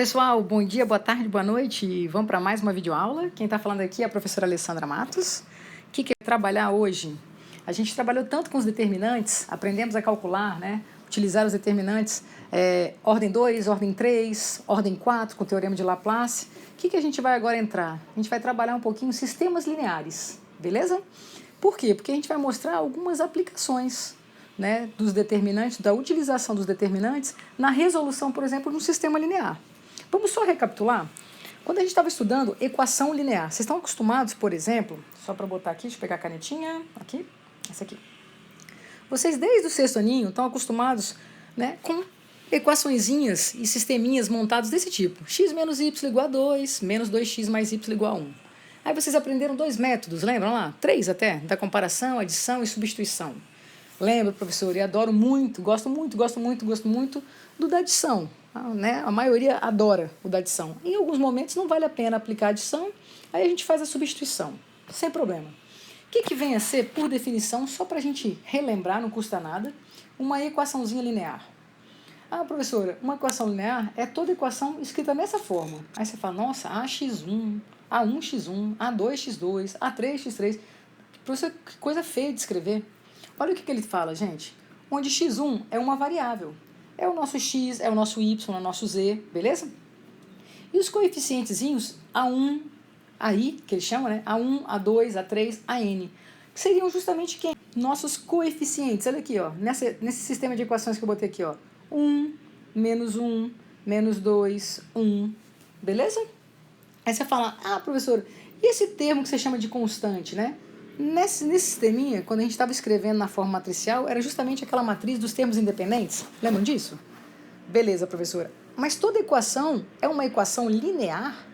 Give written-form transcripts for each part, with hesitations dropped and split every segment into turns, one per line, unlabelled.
Pessoal, bom dia, boa tarde, boa noite. Vamos para mais uma videoaula. Quem está falando aqui é a professora Alessandra Matos. O que é trabalhar hoje? A gente trabalhou tanto com os determinantes, aprendemos a calcular, né? Utilizar os determinantes, ordem 2, ordem 3, ordem 4, com o teorema de Laplace. O que a gente vai agora entrar? A gente vai trabalhar um pouquinho sistemas lineares, beleza? Por quê? Porque a gente vai mostrar algumas aplicações, né, dos determinantes, da utilização dos determinantes na resolução, por exemplo, de um sistema linear. Vamos só recapitular? Quando a gente estava estudando equação linear, vocês estão acostumados, por exemplo, só para botar aqui, deixa eu pegar a canetinha, aqui, essa aqui. Vocês desde o sexto aninho estão acostumados, né, com equaçõezinhas e sisteminhas montados desse tipo. X menos y igual a 2, menos 2x mais y igual a 1. Aí vocês aprenderam dois métodos, lembram lá? 3 até, da comparação, adição e substituição. Lembro, professor, e adoro muito, gosto muito do da adição. Né? A maioria adora o da adição. Em alguns momentos não vale a pena aplicar a adição, aí a gente faz a substituição, sem problema. O que vem a ser, por definição, só para a gente relembrar, não custa nada, uma equaçãozinha linear? Ah, professora, uma equação linear é toda equação escrita nessa forma. Aí você fala, nossa, AX1, A1x1, A2x2, A3x3. Professor, que coisa feia de escrever. Olha o que ele fala, gente. Onde x1 é uma variável. É o nosso x, é o nosso y, é o nosso z, beleza? E os coeficientezinhos A1, AI, que eles chamam, né? A1, A2, A3, AN, que seriam justamente quem? Nossos coeficientes. Olha aqui, ó, nesse sistema de equações que eu botei aqui, ó. 1, menos 2, 1, beleza? Aí você fala, ah, professor, e esse termo que você chama de constante, né? Nesse sisteminha, quando a gente estava escrevendo na forma matricial, era justamente aquela matriz dos termos independentes. Lembram disso? Beleza, professora. Mas toda equação é uma equação linear?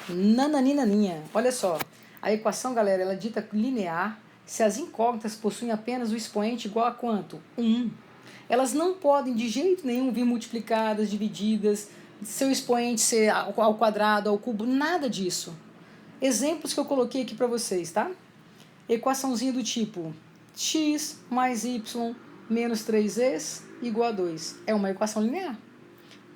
Nananinaninha. Olha só. A equação, galera, ela é dita linear se as incógnitas possuem apenas o expoente igual a quanto? 1. Elas não podem de jeito nenhum vir multiplicadas, divididas, seu expoente ser ao quadrado, ao cubo, nada disso. Exemplos que eu coloquei aqui para vocês, tá? Equaçãozinha do tipo x mais y menos 3z igual a 2. É uma equação linear.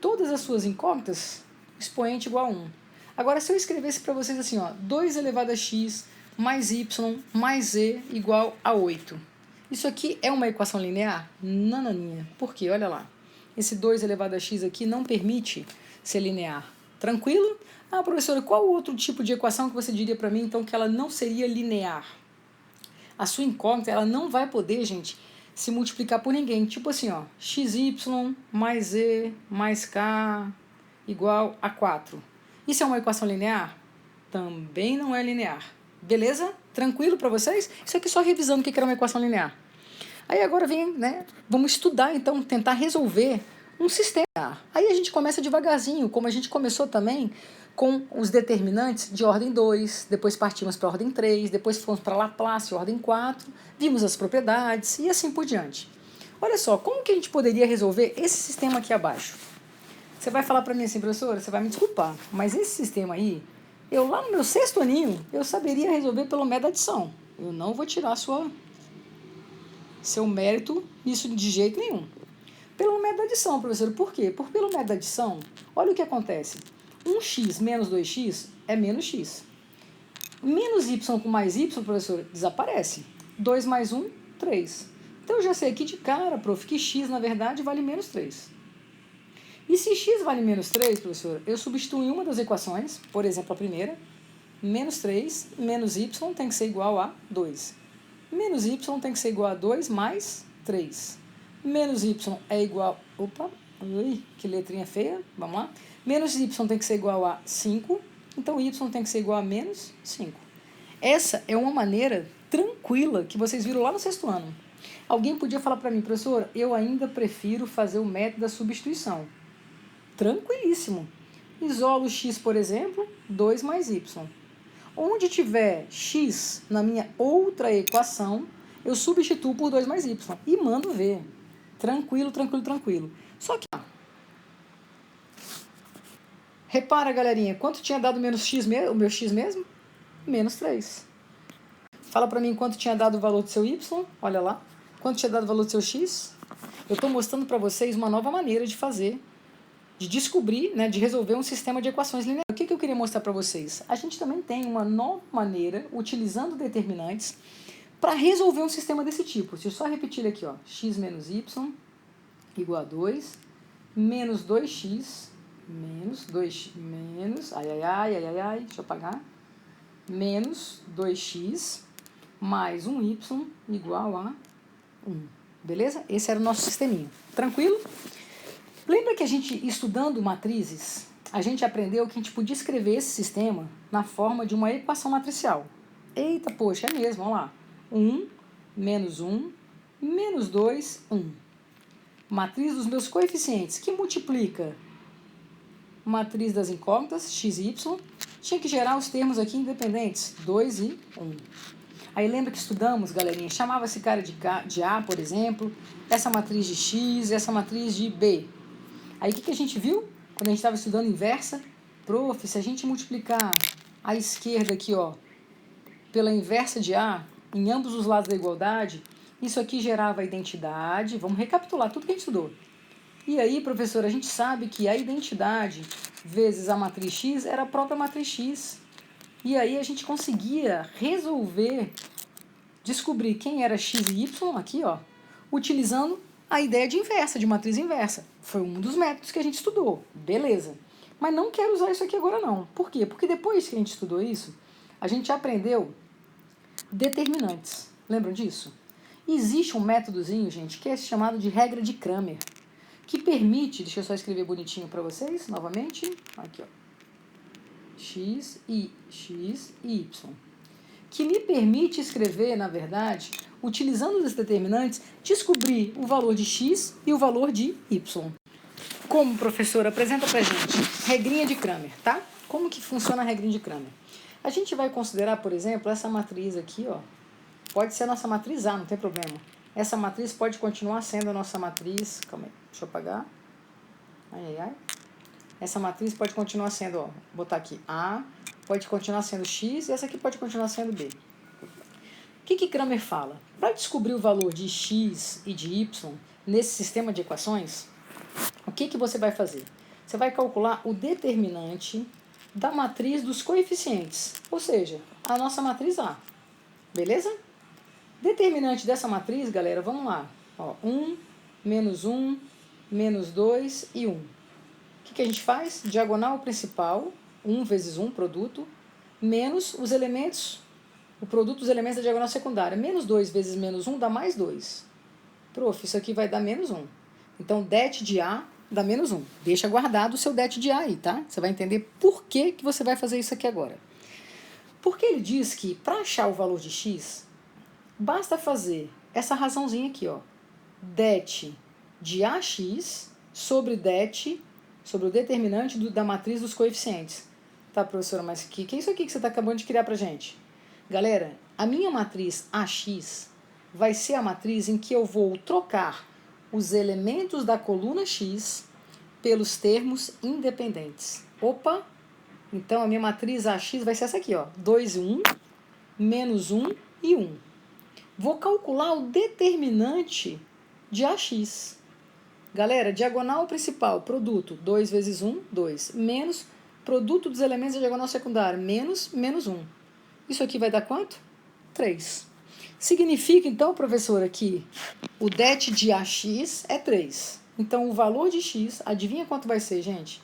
Todas as suas incógnitas, expoente igual a 1. Agora, se eu escrevesse para vocês assim, ó, 2 elevado a x mais y mais z igual a 8. Isso aqui é uma equação linear? Nananinha. Por quê? Olha lá. Esse 2 elevado a x aqui não permite ser linear. Tranquilo? Ah, professora, qual outro tipo de equação que você diria para mim, então, que ela não seria linear? A sua incógnita, ela não vai poder, gente, se multiplicar por ninguém. Tipo assim, ó, xy mais z mais k igual a 4. Isso é uma equação linear? Também não é linear. Beleza? Tranquilo para vocês? Isso aqui só revisando o que era uma equação linear. Aí agora vem, né? Vamos estudar, então, tentar resolver um sistema. Aí a gente começa devagarzinho, como a gente começou também com os determinantes de ordem 2, depois partimos para a ordem 3, depois fomos para Laplace, ordem 4, vimos as propriedades e assim por diante. Olha só, como que a gente poderia resolver esse sistema aqui abaixo? Você vai falar para mim assim, professora, você vai me desculpar, mas esse sistema aí, eu lá no meu sexto aninho, eu saberia resolver pelo método da adição. Eu não vou tirar seu mérito nisso de jeito nenhum. Pelo método da adição, professor. Por quê? Porque pelo método da adição, olha o que acontece. 1x menos 2x é menos x. Menos y com mais y, professor, desaparece. 2 mais 1, 3. Então eu já sei aqui de cara, prof, que x, na verdade, vale menos 3. E se x vale menos 3, professor, eu substituo em uma das equações, por exemplo, a primeira, menos 3, menos y tem que ser igual a 2. Menos y tem que ser igual a 2 mais 3. Menos y é igual... Opa, ui, que letrinha feia. Vamos lá. Menos y tem que ser igual a 5. Então, y tem que ser igual a menos 5. Essa é uma maneira tranquila que vocês viram lá no sexto ano. Alguém podia falar para mim, professor, eu ainda prefiro fazer o método da substituição. Tranquilíssimo. Isolo x, por exemplo, 2 mais y. Onde tiver x na minha outra equação, eu substituo por 2 mais y e mando ver. Tranquilo. Só que, repara, galerinha, quanto tinha dado menos x mesmo, o meu x mesmo? Menos 3. Fala pra mim quanto tinha dado o valor do seu y, olha lá. Quanto tinha dado o valor do seu x? Eu estou mostrando para vocês uma nova maneira de fazer de descobrir, né, de resolver um sistema de equações lineares. O que eu queria mostrar para vocês? A gente também tem uma nova maneira, utilizando determinantes, para resolver um sistema desse tipo. Deixa eu só repetir aqui, ó, x menos y igual a 2, menos 2x, menos 2, menos, deixa eu apagar, menos 2x, mais 1y igual a 1. Beleza? Esse era o nosso sisteminha. Tranquilo? Lembra que a gente, estudando matrizes, a gente aprendeu que a gente podia escrever esse sistema na forma de uma equação matricial. Eita, poxa, é mesmo, olha lá. 1, menos 1, menos 2, 1. Matriz dos meus coeficientes, que multiplica matriz das incógnitas, x e y, tinha que gerar os termos aqui independentes, 2 e 1. Aí lembra que estudamos, galerinha, chamava esse cara de A, por exemplo, essa matriz de x, essa matriz de B. Aí o que a gente viu quando a gente estava estudando inversa? Prof, se a gente multiplicar a esquerda aqui, ó, pela inversa de A, em ambos os lados da igualdade, isso aqui gerava a identidade. Vamos recapitular tudo que a gente estudou. E aí, professor, a gente sabe que a identidade vezes a matriz x era a própria matriz x. E aí a gente conseguia resolver, descobrir quem era x e y aqui, ó, utilizando a ideia de inversa, de matriz inversa. Foi um dos métodos que a gente estudou. Beleza. Mas não quero usar isso aqui agora não. Por quê? Porque depois que a gente estudou isso, a gente aprendeu determinantes. Lembram disso? Existe um métodozinho, gente, que é chamado de regra de Cramer, que permite, deixa eu só escrever bonitinho para vocês, novamente, aqui, ó, x e y, que me permite escrever, na verdade, utilizando os determinantes, descobrir o valor de x e o valor de y. Como, professor? Apresenta pra gente. Regrinha de Cramer, tá? Como que funciona a regrinha de Cramer? A gente vai considerar, por exemplo, essa matriz aqui, ó. Pode ser a nossa matriz A, não tem problema. Essa matriz pode continuar sendo a nossa matriz... Calma aí, deixa eu apagar. Essa matriz pode continuar sendo, ó, vou botar aqui A, pode continuar sendo X e essa aqui pode continuar sendo B. O que Cramer fala? Para descobrir o valor de X e de Y nesse sistema de equações, o que você vai fazer? Você vai calcular o determinante da matriz dos coeficientes, ou seja, a nossa matriz A. Beleza? Determinante dessa matriz, galera, vamos lá. Ó, 1, menos 2 e 1. O que a gente faz? Diagonal principal, 1 vezes 1, produto, menos os elementos, o produto dos elementos da diagonal secundária. Menos 2 vezes menos 1 dá mais 2. Prof, isso aqui vai dar menos 1. Então, det de A dá menos 1. Deixa guardado o seu det de A aí, tá? Você vai entender por que você vai fazer isso aqui agora. Porque ele diz que, para achar o valor de x, basta fazer essa razãozinha aqui, ó. Det de AX sobre det, sobre o determinante da matriz dos coeficientes. Tá, professora, mas que é isso aqui que você está acabando de criar pra gente? Galera, a minha matriz AX vai ser a matriz em que eu vou trocar os elementos da coluna X pelos termos independentes. Opa! Então, a minha matriz AX vai ser essa aqui, ó. 2 e 1, menos 1 e 1. Vou calcular o determinante de AX. Galera, diagonal principal, produto, 2 vezes 1, 2. Menos produto dos elementos da diagonal secundária, menos 1. Isso aqui vai dar quanto? 3. Significa, então, professora, que o det de AX é 3. Então, o valor de x, adivinha quanto vai ser, gente?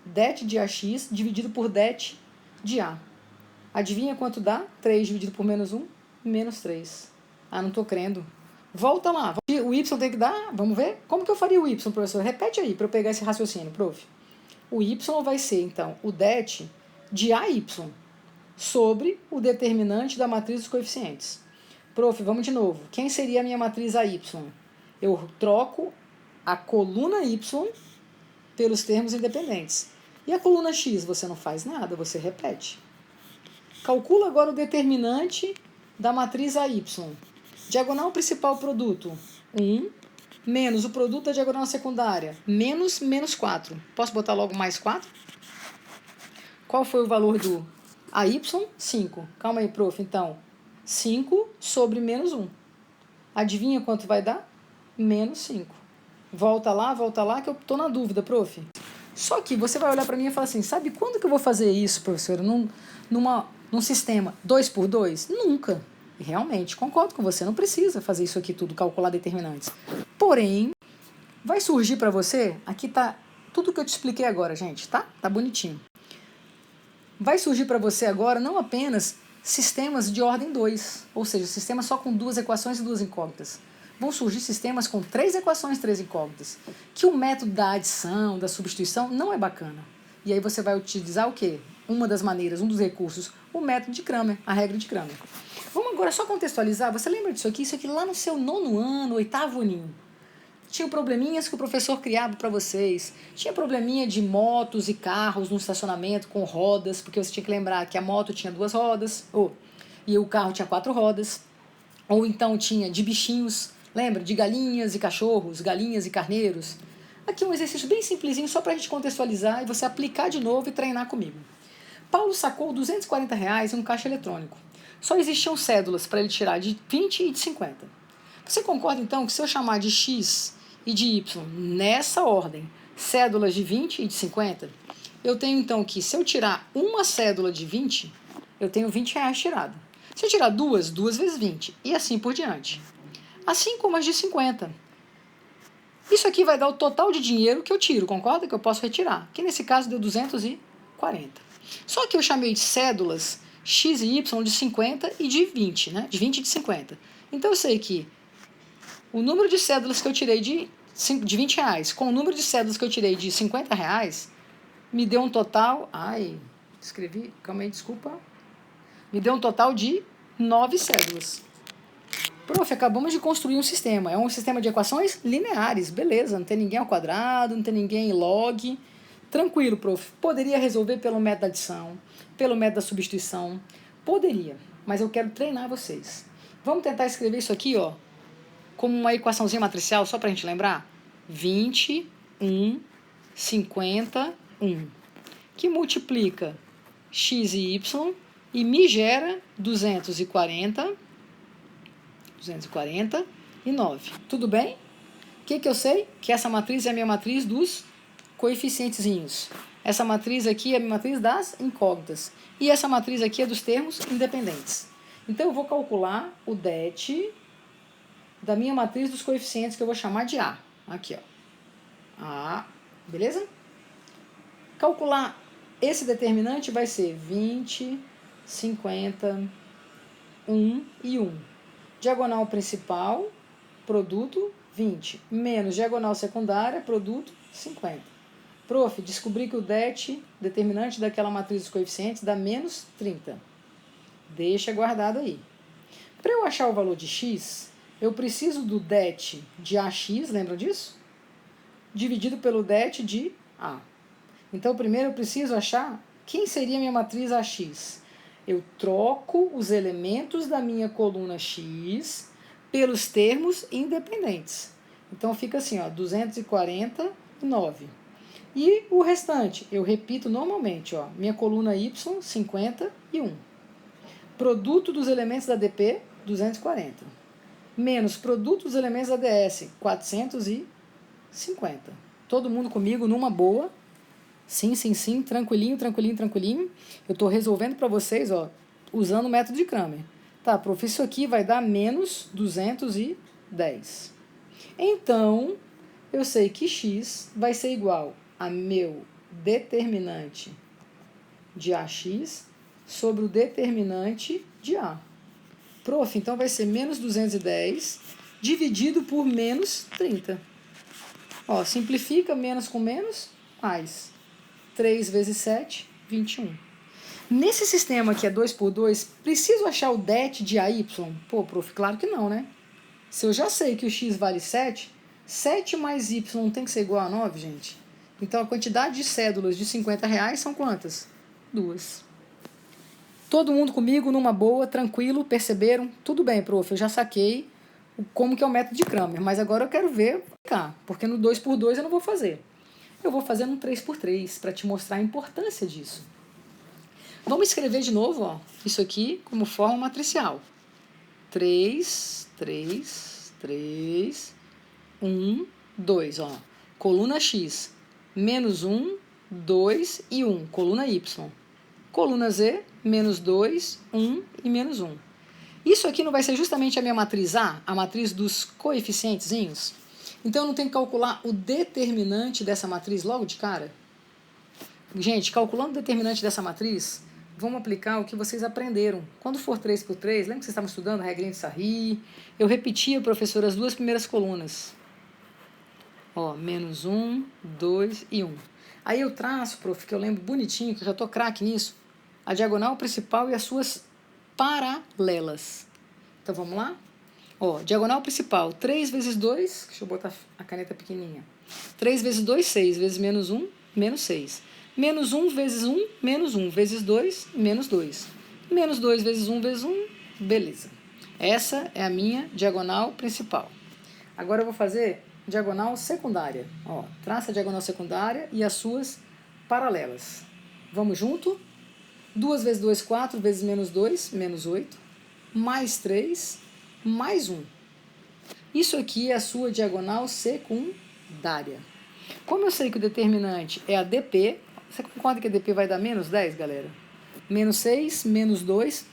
Det de AX dividido por det de A. Adivinha quanto dá? 3 dividido por menos 1? Menos 3. Ah, não tô crendo. Volta lá. O y tem que dar? Vamos ver? Como que eu faria o y, professor? Repete aí para eu pegar esse raciocínio, prof. O y vai ser, então, o det de AY sobre o determinante da matriz dos coeficientes. Prof, vamos de novo. Quem seria a minha matriz AY? Eu troco a coluna y pelos termos independentes. E a coluna x? Você não faz nada, você repete. Calcula agora o determinante da matriz AY. Diagonal principal produto, 1, menos o produto da diagonal secundária, menos 4. Posso botar logo mais 4? Qual foi o valor do AY? 5. Calma aí, prof. Então, 5 sobre menos 1. Adivinha quanto vai dar? Menos 5. Volta lá, que eu tô na dúvida, prof. Só que você vai olhar para mim e falar assim, sabe quando que eu vou fazer isso, professora, num sistema 2 por 2? Nunca. E realmente, concordo com você, não precisa fazer isso aqui tudo, calcular determinantes. Porém, vai surgir para você, aqui tá tudo que eu te expliquei agora, gente, tá? Tá bonitinho. Vai surgir para você agora não apenas sistemas de ordem 2, ou seja, sistemas só com 2 equações e 2 incógnitas. Vão surgir sistemas com 3 equações e 3 incógnitas, que o método da adição, da substituição, não é bacana. E aí você vai utilizar o quê? Uma das maneiras, um dos recursos, o método de Cramer, a regra de Cramer. Vamos agora só contextualizar, você lembra disso aqui? Isso aqui lá no seu 9º ano, 8º aninho. Tinha probleminhas que o professor criava para vocês. Tinha probleminha de motos e carros no estacionamento com rodas, porque você tinha que lembrar que a moto tinha 2 rodas, e o carro tinha 4 rodas. Ou então tinha de bichinhos, lembra? De galinhas e cachorros, galinhas e carneiros. Aqui um exercício bem simplesinho, só para a gente contextualizar e você aplicar de novo e treinar comigo. Paulo sacou R$ 240 em um caixa eletrônico. Só existiam cédulas para ele tirar de 20 e de 50. Você concorda então que se eu chamar de X e de Y nessa ordem, cédulas de 20 e de 50, eu tenho então que se eu tirar uma cédula de 20, eu tenho R$ 20 tirado. Se eu tirar duas vezes 20 e assim por diante. Assim como as de 50. Isso aqui vai dar o total de dinheiro que eu tiro, concorda? Que eu posso retirar. Que nesse caso deu 240. Só que eu chamei de cédulas X e Y de 50 e de 20, né? De 20 e de 50. Então eu sei que o número de cédulas que eu tirei de R$ 20 com o número de cédulas que eu tirei de R$ 50 me deu um total... escrevi, calma aí, desculpa. Me deu um total de 9 cédulas. Prof, acabamos de construir um sistema. É um sistema de equações lineares, beleza. Não tem ninguém ao quadrado, não tem ninguém em log. Tranquilo, prof. Poderia resolver pelo método da adição, pelo método da substituição. Poderia, mas eu quero treinar vocês. Vamos tentar escrever isso aqui, ó, como uma equaçãozinha matricial, só para a gente lembrar. 21, 51, que multiplica x e y e me gera 249. Tudo bem? O que eu sei? Que essa matriz é a minha matriz dos coeficientezinhos. Essa matriz aqui é a minha matriz das incógnitas. E essa matriz aqui é dos termos independentes. Então, eu vou calcular o det da minha matriz dos coeficientes, que eu vou chamar de A. Aqui, ó. A, beleza? Calcular esse determinante vai ser 20, 50, 1 e 1. Diagonal principal, produto 20, menos diagonal secundária, produto 50. Prof, descobri que o det, determinante daquela matriz dos coeficientes, dá menos 30. Deixa guardado aí. Para eu achar o valor de x, eu preciso do det de AX, lembram disso? Dividido pelo det de A. Então, primeiro eu preciso achar quem seria a minha matriz AX. Eu troco os elementos da minha coluna X pelos termos independentes. Então, fica assim, ó, 249. E o restante, eu repito normalmente, ó, minha coluna Y, 51. Produto dos elementos da DP, 240. Menos produto dos elementos da DS, 450. Todo mundo comigo numa boa. Sim, sim, sim, tranquilinho, tranquilinho, tranquilinho. Eu estou resolvendo para vocês, ó, usando o método de Cramer. Tá, prof, isso aqui vai dar menos 210. Então, eu sei que x vai ser igual a meu determinante de AX sobre o determinante de A. Prof, então vai ser menos 210 dividido por menos 30. Ó, simplifica menos com menos, mais. 3 vezes 7, 21. Nesse sistema que é 2 por 2, preciso achar o det de AY? Pô, prof, claro que não, né? Se eu já sei que o x vale 7, 7 mais y não tem que ser igual a 9, gente? Então, a quantidade de cédulas de R$ 50 são quantas? 2. Todo mundo comigo, numa boa, tranquilo, perceberam? Tudo bem, prof, eu já saquei como que é o método de Cramer, mas agora eu quero ver cá, porque no 2 por 2 eu não vou fazer. Eu vou fazer no 3 por 3 para te mostrar a importância disso. Vamos escrever de novo, ó, isso aqui como forma matricial. 3, 3, 3, 1, 2, ó. Coluna X, menos 1, 2 e 1, coluna Y. Coluna Z, menos 2, 1 e menos 1. Isso aqui não vai ser justamente a minha matriz A, a matriz dos coeficientezinhos? Então, eu não tenho que calcular o determinante dessa matriz logo de cara? Gente, calculando o determinante dessa matriz, vamos aplicar o que vocês aprenderam. Quando for 3 por 3, lembra que vocês estavam estudando a regrinha de Sarri? Eu repetia, professor, as duas primeiras colunas. Ó, menos 1, 2 e 1. Aí eu traço, prof, que eu lembro bonitinho, que eu já tô craque nisso, a diagonal principal e as suas paralelas. Então, vamos lá? Ó, diagonal principal, 3 vezes 2, deixa eu botar a caneta pequenininha. 3 vezes 2, 6, vezes menos 1, menos 6. Menos 1 vezes 1, menos 1 vezes 2, menos 2. Menos 2 vezes 1 vezes 1, beleza. Essa é a minha diagonal principal. Agora eu vou fazer diagonal secundária. Ó, traça a diagonal secundária e as suas paralelas. Vamos junto? 2 vezes 2, 4, vezes menos 2, menos 8. Mais 3, mais 1. Isso aqui é a sua diagonal secundária. Como eu sei que o determinante é a DP, você concorda que a DP vai dar menos 10, galera? Menos 6, menos 2,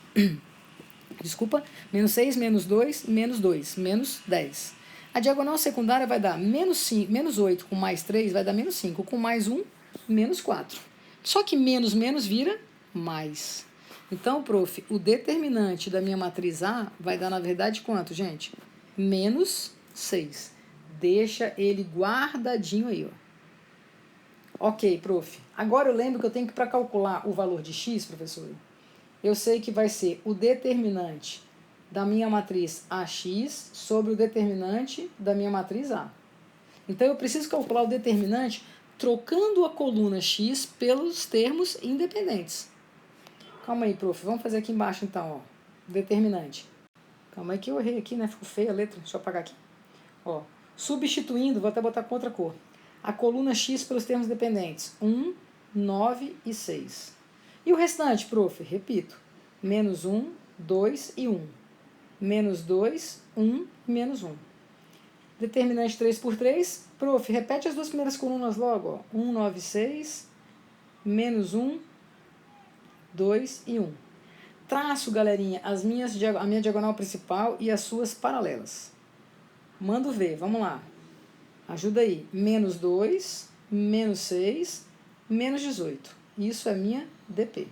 desculpa, menos 6, menos 2, menos 2, menos 10. A diagonal secundária vai dar menos 8 com mais 3 vai dar menos 5, com mais 1, menos 4. Só que menos vira mais. Então, prof, o determinante da minha matriz A vai dar, na verdade, quanto, gente? Menos 6. Deixa ele guardadinho aí, ó. Ok, prof. Agora eu lembro que eu tenho que, para calcular o valor de x, professor, eu sei que vai ser o determinante da minha matriz AX sobre o determinante da minha matriz A. Então, eu preciso calcular o determinante trocando a coluna x pelos termos independentes. Calma aí, prof. Vamos fazer aqui embaixo, então, ó. Determinante. Calma aí que eu errei aqui, né? Ficou feia a letra. Deixa eu apagar aqui. Ó. Substituindo, vou até botar com outra cor. A coluna x pelos termos dependentes. 1, 9 e 6. E o restante, prof? Repito. Menos 1, 2 e 1. Menos 2, 1 e menos 1. Determinante 3 por 3. Prof, repete as duas primeiras colunas logo. Ó. 1, 9, 6. Menos 1, 2 e 1. Traço, galerinha, a minha diagonal principal e as suas paralelas. Mando ver, vamos lá. Ajuda aí. Menos 2, menos 6, menos 18. Isso é minha DP.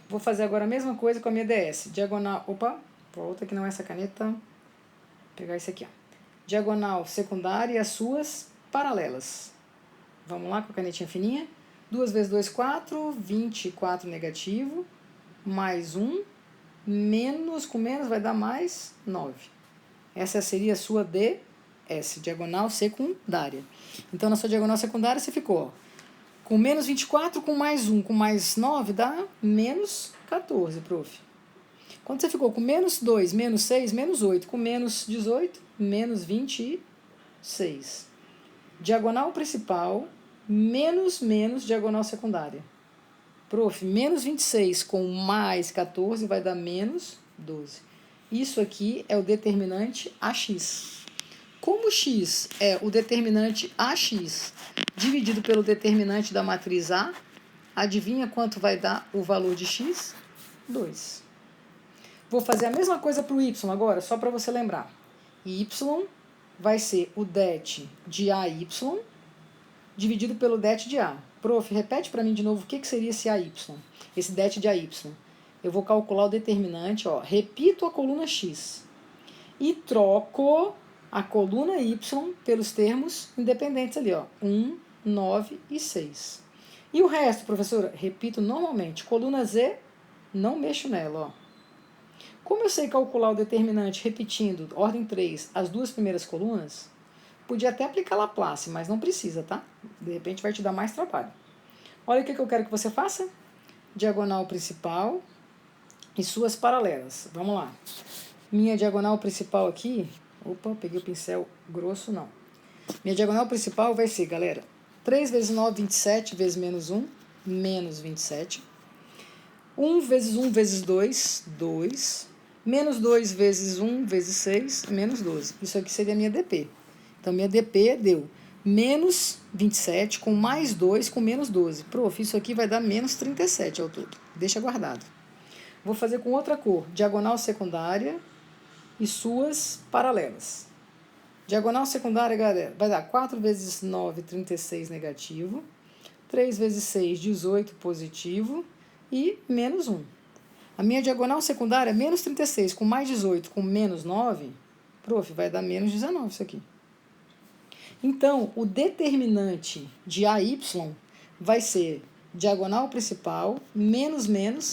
Vou fazer agora a mesma coisa com a minha DS. Diagonal, opa, volta que não é essa caneta. Vou pegar esse aqui, ó. Diagonal secundária e as suas paralelas. Vamos lá com a canetinha fininha. 2 vezes 2, 4, 24 negativo, mais 1, menos com menos vai dar mais 9. Essa seria a sua DS, diagonal secundária. Então, na sua diagonal secundária, você ficou ó, com menos 24, com mais 1, com mais 9, dá menos 14, prof. Quando você ficou com menos 2, menos 6, menos 8, com menos 18, menos 26. Diagonal principal, menos, diagonal secundária. Prof, menos 26 com mais 14 vai dar menos 12. Isso aqui é o determinante AX. Como x é o determinante AX dividido pelo determinante da matriz A, adivinha quanto vai dar o valor de x? 2. Vou fazer a mesma coisa para o y agora, só para você lembrar. Y vai ser o det de AY dividido pelo det de A. Prof, repete para mim de novo o que seria esse AY, esse det de AY. Eu vou calcular o determinante, ó, repito a coluna x e troco a coluna y pelos termos independentes ali, ó, 1, 9 e 6. E o resto, professora, repito normalmente, coluna z, não mexo nela, ó. Como eu sei calcular o determinante repetindo, ordem 3, as duas primeiras colunas, podia até aplicar Laplace, mas não precisa, tá? De repente vai te dar mais trabalho. Olha o que eu quero que você faça. Diagonal principal e suas paralelas. Vamos lá. Minha diagonal principal aqui... Opa, peguei o pincel grosso, não. Minha diagonal principal vai ser, galera, 3 vezes 9, 27, vezes menos 1, menos 27. 1 vezes 1 vezes 2, 2. Menos 2 vezes 1 vezes 6, menos 12. Isso aqui seria a minha DP. Então, minha DP deu Menos 27 com mais 2 com menos 12. Prof, isso aqui vai dar menos 37 ao todo. Deixa guardado. Vou fazer com outra cor. Diagonal secundária e suas paralelas. Diagonal secundária, galera, vai dar 4 vezes 9, 36 negativo. 3 vezes 6, 18 positivo. E menos 1. A minha diagonal secundária é menos 36 com mais 18 com menos 9. Prof, vai dar menos 19 isso aqui. Então, o determinante de AY vai ser diagonal principal, menos,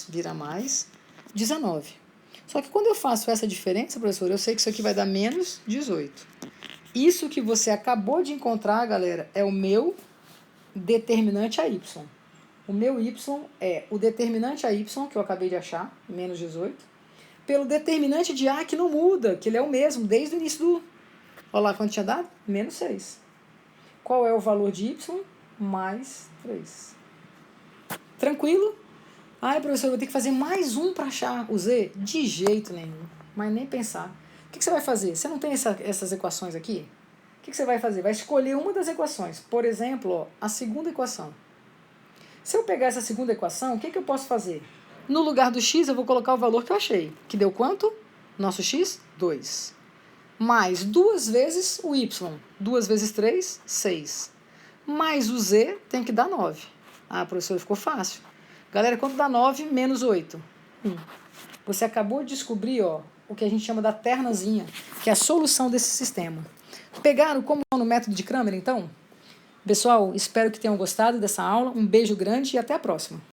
vira mais, 19. Só que quando eu faço essa diferença, professor, eu sei que isso aqui vai dar menos 18. Isso que você acabou de encontrar, galera, é o meu determinante AY. O meu Y é o determinante AY, que eu acabei de achar, menos 18, pelo determinante de A, que não muda, que ele é o mesmo desde o início do... Olha lá quanto tinha dado? Menos 6. Qual é o valor de Y? Mais 3. Tranquilo? Ai, professor, eu vou ter que fazer mais um para achar o Z? De jeito nenhum, mas nem pensar. O que você vai fazer? Você não tem essas equações aqui? O que você vai fazer? Vai escolher uma das equações. Por exemplo, ó, a segunda equação. Se eu pegar essa segunda equação, o que eu posso fazer? No lugar do x, eu vou colocar o valor que eu achei. Que deu quanto? Nosso x? 2. Mais 2 vezes o y. 2 vezes 3, 6. Mais o z tem que dar 9. Ah, professor, ficou fácil. Galera, quanto dá 9 menos 8? 1. Você acabou de descobrir, ó, o que a gente chama da ternazinha, que é a solução desse sistema. Pegaram como no método de Cramer, então? Pessoal, espero que tenham gostado dessa aula. Um beijo grande e até a próxima.